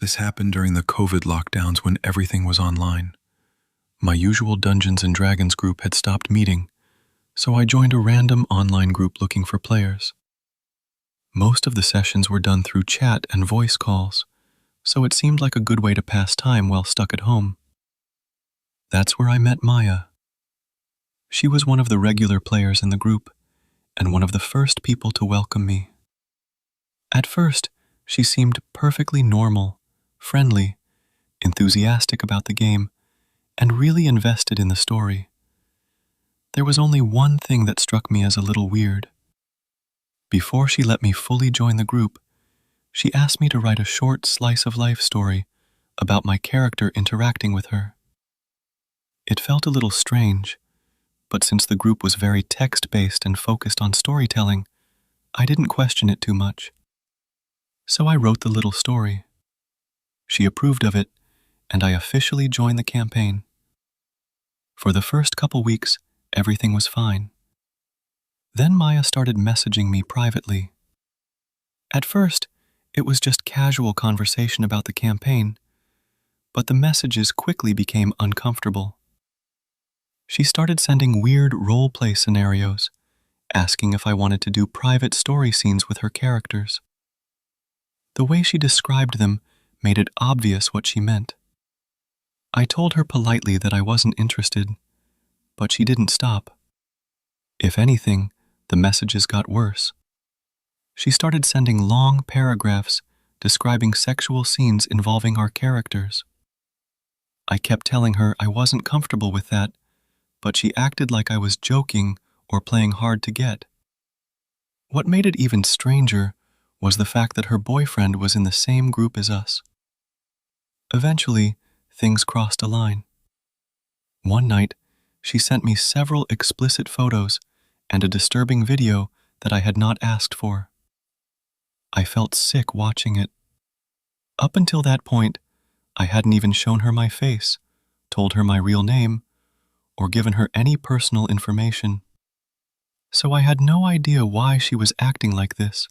This happened during the COVID lockdowns when everything was online. My usual Dungeons and Dragons group had stopped meeting, so I joined a random online group looking for players. Most of the sessions were done through chat and voice calls, so it seemed like a good way to pass time while stuck at home. That's where I met Maya. She was one of the regular players in the group, and one of the first people to welcome me. At first, she seemed perfectly normal, friendly, enthusiastic about the game, and really invested in the story. There was only one thing that struck me as a little weird. Before she let me fully join the group, she asked me to write a short slice-of-life story about my character interacting with her. It felt a little strange, but since the group was very text-based and focused on storytelling, I didn't question it too much. So I wrote the little story. She approved of it, and I officially joined the campaign. For the first couple weeks, everything was fine. Then Maya started messaging me privately. At first, it was just casual conversation about the campaign, but the messages quickly became uncomfortable. She started sending weird role-play scenarios, asking if I wanted to do private story scenes with her characters. The way she described them made it obvious what she meant. I told her politely that I wasn't interested, but she didn't stop. If anything, the messages got worse. She started sending long paragraphs describing sexual scenes involving our characters. I kept telling her I wasn't comfortable with that, but she acted like I was joking or playing hard to get. What made it even stranger was the fact that her boyfriend was in the same group as us. Eventually, things crossed a line. One night, she sent me several explicit photos and a disturbing video that I had not asked for. I felt sick watching it. Up until that point, I hadn't even shown her my face, told her my real name, or given her any personal information. So I had no idea why she was acting like this.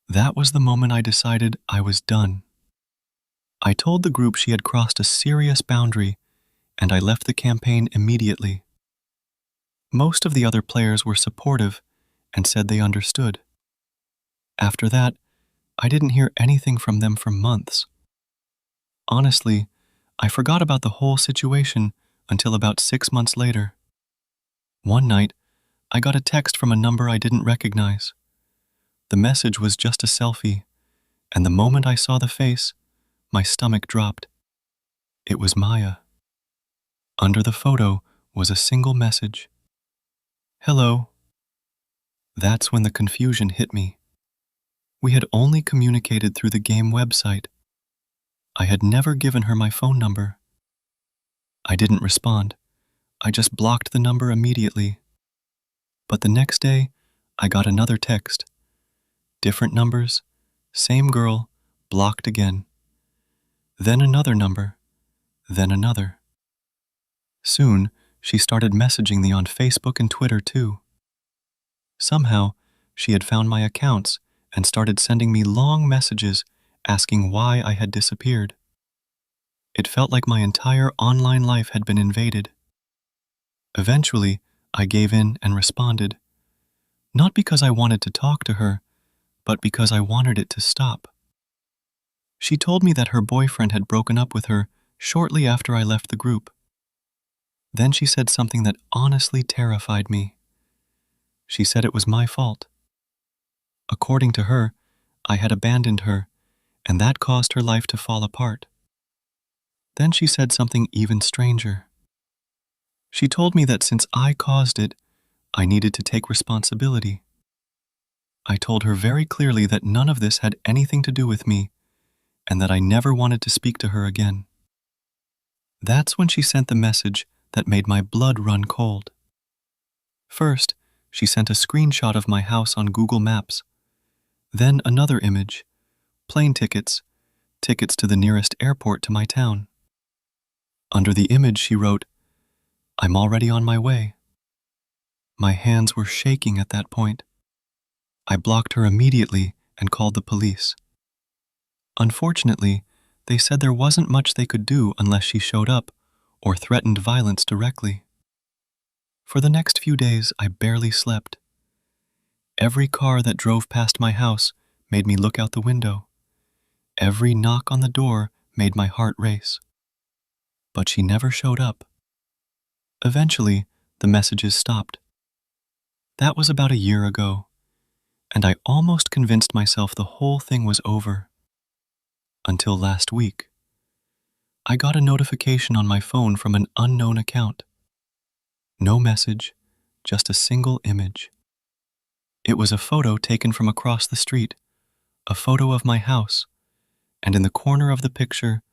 That was the moment I decided I was done. I told the group she had crossed a serious boundary, and I left the campaign immediately. Most of the other players were supportive and said they understood. After that, I didn't hear anything from them for months. Honestly, I forgot about the whole situation until about 6 months later. One night, I got a text from a number I didn't recognize. The message was just a selfie, and the moment I saw the face, my stomach dropped. It was Maya. Under the photo was a single message. "Hello." That's when the confusion hit me. We had only communicated through the game website. I had never given her my phone number. I didn't respond. I just blocked the number immediately. But the next day, I got another text. Different numbers, same girl, blocked again. Then another number, then another. Soon, she started messaging me on Facebook and Twitter too. Somehow, she had found my accounts and started sending me long messages asking why I had disappeared. It felt like my entire online life had been invaded. Eventually, I gave in and responded. Not because I wanted to talk to her, but because I wanted it to stop. She told me that her boyfriend had broken up with her shortly after I left the group. Then she said something that honestly terrified me. She said it was my fault. According to her, I had abandoned her, and that caused her life to fall apart. Then she said something even stranger. She told me that since I caused it, I needed to take responsibility. I told her very clearly that none of this had anything to do with me, and that I never wanted to speak to her again. That's when she sent the message that made my blood run cold. First, she sent a screenshot of my house on Google Maps. Then another image, plane tickets, tickets to the nearest airport to my town. Under the image she wrote, "I'm already on my way." My hands were shaking at that point. I blocked her immediately and called the police. Unfortunately, they said there wasn't much they could do unless she showed up or threatened violence directly. For the next few days, I barely slept. Every car that drove past my house made me look out the window. Every knock on the door made my heart race. But she never showed up. Eventually, the messages stopped. That was about a year ago, and I almost convinced myself the whole thing was over. Until last week. I got a notification on my phone from an unknown account. No message, just a single image. It was a photo taken from across the street, a photo of my house, and in the corner of the picture,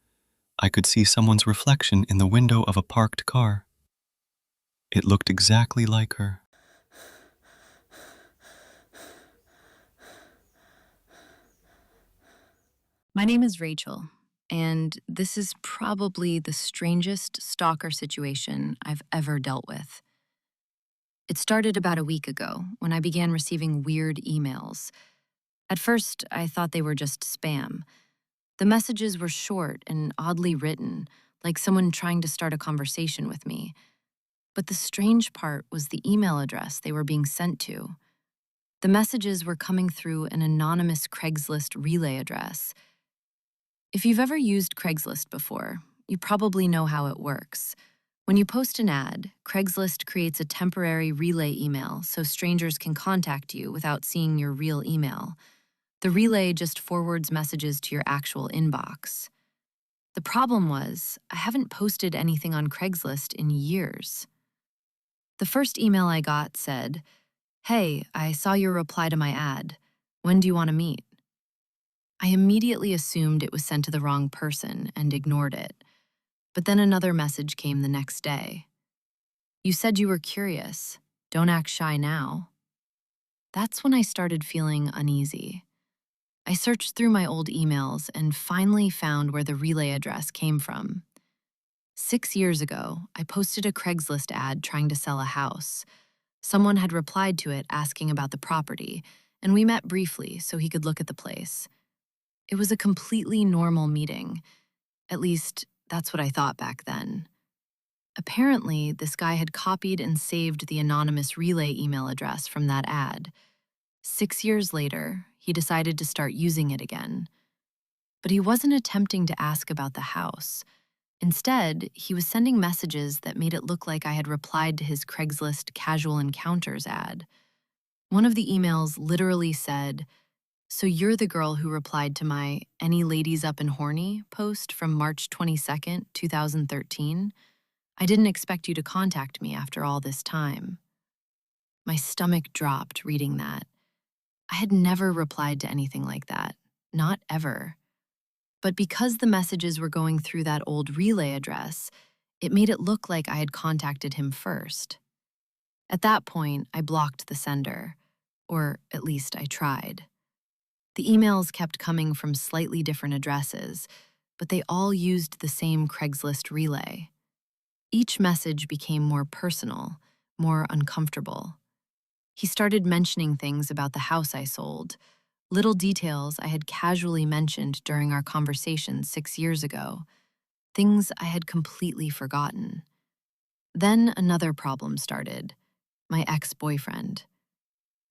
I could see someone's reflection in the window of a parked car. It looked exactly like her. My name is Rachel, and this is probably the strangest stalker situation I've ever dealt with. It started about a week ago when I began receiving weird emails. At first, I thought they were just spam. The messages were short and oddly written, like someone trying to start a conversation with me. But the strange part was the email address they were being sent to. The messages were coming through an anonymous Craigslist relay address. If you've ever used Craigslist before, you probably know how it works. When you post an ad, Craigslist creates a temporary relay email so strangers can contact you without seeing your real email. The relay just forwards messages to your actual inbox. The problem was, I haven't posted anything on Craigslist in years. The first email I got said, "Hey, I saw your reply to my ad. When do you want to meet?" I immediately assumed it was sent to the wrong person and ignored it. But then another message came the next day. "You said you were curious. Don't act shy now." That's when I started feeling uneasy. I searched through my old emails and finally found where the relay address came from. 6 years ago, I posted a Craigslist ad trying to sell a house. Someone had replied to it asking about the property, and we met briefly so he could look at the place. It was a completely normal meeting. At least, that's what I thought back then. Apparently, this guy had copied and saved the anonymous relay email address from that ad. 6 years later, he decided to start using it again. But he wasn't attempting to ask about the house. Instead, he was sending messages that made it look like I had replied to his Craigslist casual encounters ad. One of the emails literally said, "So you're the girl who replied to my 'Any ladies up and horny' post from March 22nd, 2013? I didn't expect you to contact me after all this time." My stomach dropped reading that. I had never replied to anything like that. Not ever. But because the messages were going through that old relay address, it made it look like I had contacted him first. At that point, I blocked the sender. Or at least I tried. The emails kept coming from slightly different addresses, but they all used the same Craigslist relay. Each message became more personal, more uncomfortable. He started mentioning things about the house I sold, little details I had casually mentioned during our conversation 6 years ago, things I had completely forgotten. Then another problem started, my ex-boyfriend.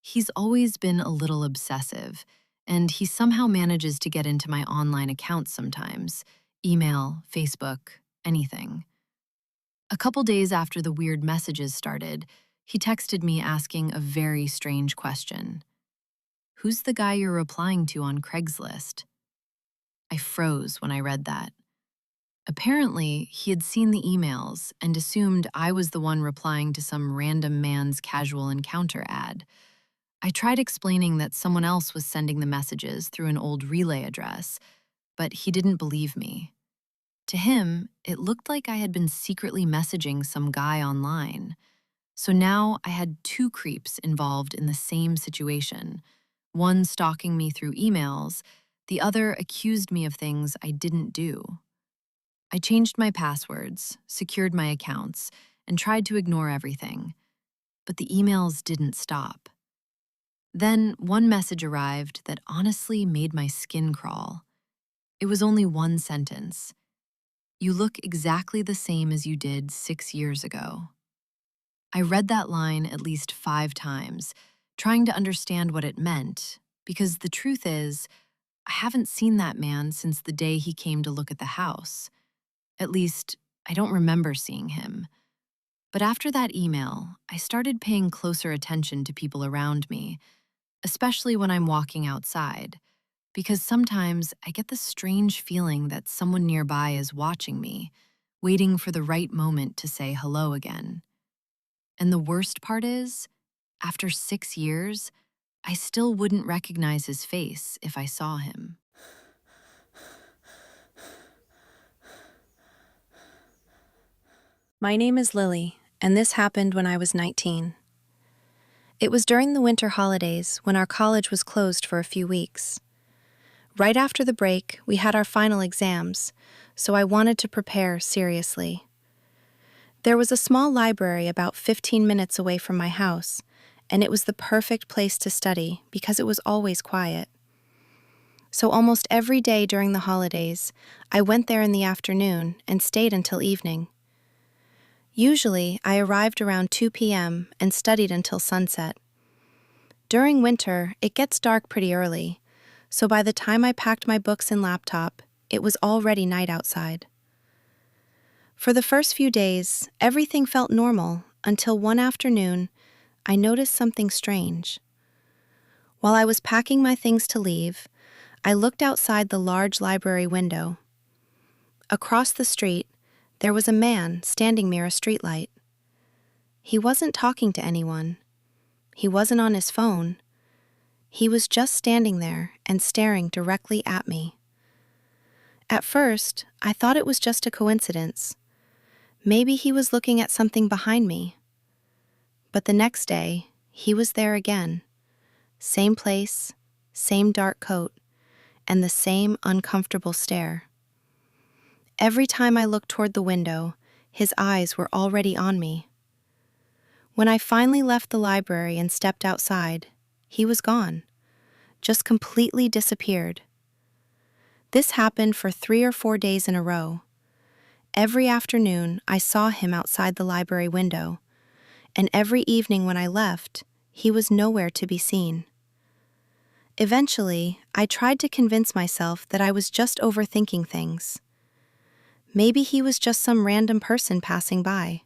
He's always been a little obsessive, and he somehow manages to get into my online accounts sometimes, email, Facebook, anything. A couple days after the weird messages started, he texted me asking a very strange question. "Who's the guy you're replying to on Craigslist?" I froze when I read that. Apparently, he had seen the emails and assumed I was the one replying to some random man's casual encounter ad. I tried explaining that someone else was sending the messages through an old relay address, but he didn't believe me. To him, it looked like I had been secretly messaging some guy online. So now I had two creeps involved in the same situation. One stalking me through emails, the other accused me of things I didn't do. I changed my passwords, secured my accounts, and tried to ignore everything. But the emails didn't stop. Then one message arrived that honestly made my skin crawl. It was only one sentence. "You look exactly the same as you did 6 years ago." I read that line at least 5 times, trying to understand what it meant, because the truth is, I haven't seen that man since the day he came to look at the house. At least, I don't remember seeing him. But after that email, I started paying closer attention to people around me, especially when I'm walking outside, because sometimes I get the strange feeling that someone nearby is watching me, waiting for the right moment to say hello again. And the worst part is, after 6 years, I still wouldn't recognize his face if I saw him. My name is Lily, and this happened when I was 19. It was during the winter holidays when our college was closed for a few weeks. Right after the break, we had our final exams, so I wanted to prepare seriously. There was a small library about 15 minutes away from my house, and it was the perfect place to study because it was always quiet. So almost every day during the holidays, I went there in the afternoon and stayed until evening. Usually, I arrived around 2 p.m. and studied until sunset. During winter, it gets dark pretty early, so by the time I packed my books and laptop, it was already night outside. For the first few days, everything felt normal until one afternoon, I noticed something strange. While I was packing my things to leave, I looked outside the large library window. Across the street, there was a man standing near a streetlight. He wasn't talking to anyone. He wasn't on his phone. He was just standing there and staring directly at me. At first, I thought it was just a coincidence. Maybe he was looking at something behind me. But the next day, he was there again. Same place, same dark coat, and the same uncomfortable stare. Every time I looked toward the window, his eyes were already on me. When I finally left the library and stepped outside, he was gone, just completely disappeared. This happened for 3 or 4 days in a row. Every afternoon, I saw him outside the library window, and every evening when I left, he was nowhere to be seen. Eventually, I tried to convince myself that I was just overthinking things. Maybe he was just some random person passing by.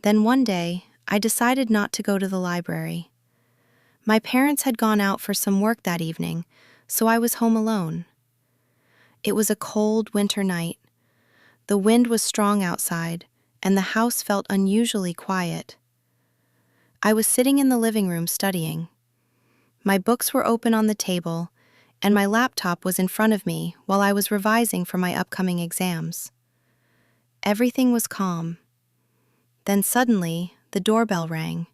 Then one day, I decided not to go to the library. My parents had gone out for some work that evening, so I was home alone. It was a cold winter night. The wind was strong outside, and the house felt unusually quiet. I was sitting in the living room studying. My books were open on the table, and my laptop was in front of me while I was revising for my upcoming exams. Everything was calm. Then suddenly, the doorbell rang.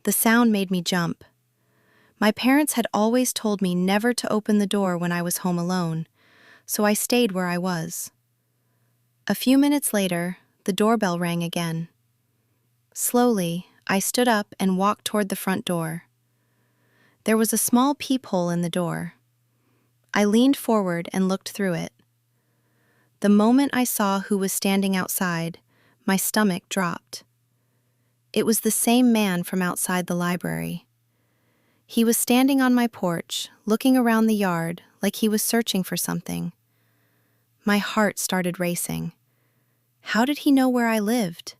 The sound made me jump. My parents had always told me never to open the door when I was home alone, so I stayed where I was. A few minutes later, the doorbell rang again. Slowly, I stood up and walked toward the front door. There was a small peephole in the door. I leaned forward and looked through it. The moment I saw who was standing outside, my stomach dropped. It was the same man from outside the library. He was standing on my porch, looking around the yard like he was searching for something. My heart started racing. How did he know where I lived?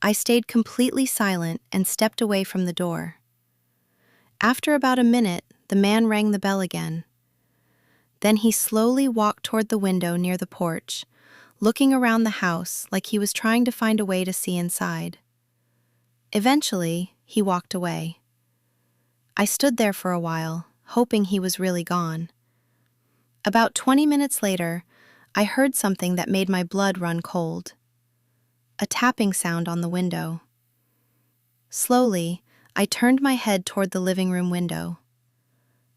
I stayed completely silent and stepped away from the door. After about a minute, the man rang the bell again. Then he slowly walked toward the window near the porch, looking around the house like he was trying to find a way to see inside. Eventually, he walked away. I stood there for a while, hoping he was really gone. About 20 minutes later, I heard something that made my blood run cold. A tapping sound on the window. Slowly, I turned my head toward the living room window.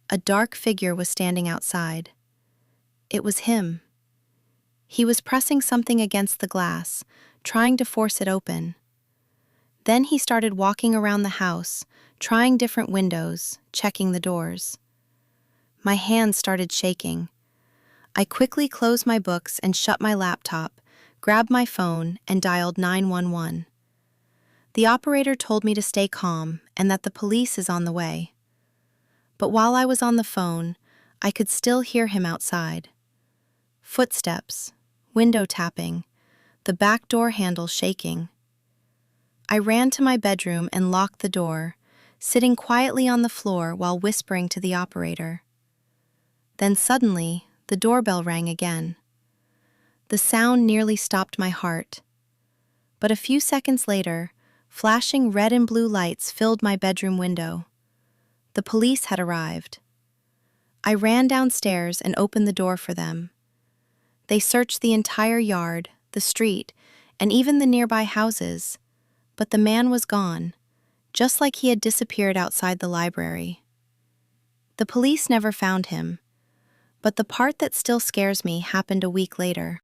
A dark figure was standing outside. It was him. He was pressing something against the glass, trying to force it open. Then he started walking around the house, trying different windows, checking the doors. My hands started shaking. I quickly closed my books and shut my laptop, grabbed my phone, and dialed 911. The operator told me to stay calm and that the police is on the way. But while I was on the phone, I could still hear him outside. Footsteps, window tapping, the back door handle shaking. I ran to my bedroom and locked the door, sitting quietly on the floor while whispering to the operator. Then suddenly, the doorbell rang again. The sound nearly stopped my heart. But a few seconds later, flashing red and blue lights filled my bedroom window. The police had arrived. I ran downstairs and opened the door for them. They searched the entire yard, the street, and even the nearby houses, but the man was gone, just like he had disappeared outside the library. The police never found him, but the part that still scares me happened a week later.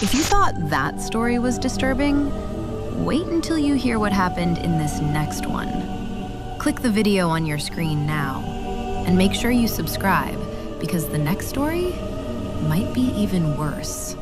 If you thought that story was disturbing, wait until you hear what happened in this next one. Click the video on your screen now, and make sure you subscribe, because the next story might be even worse.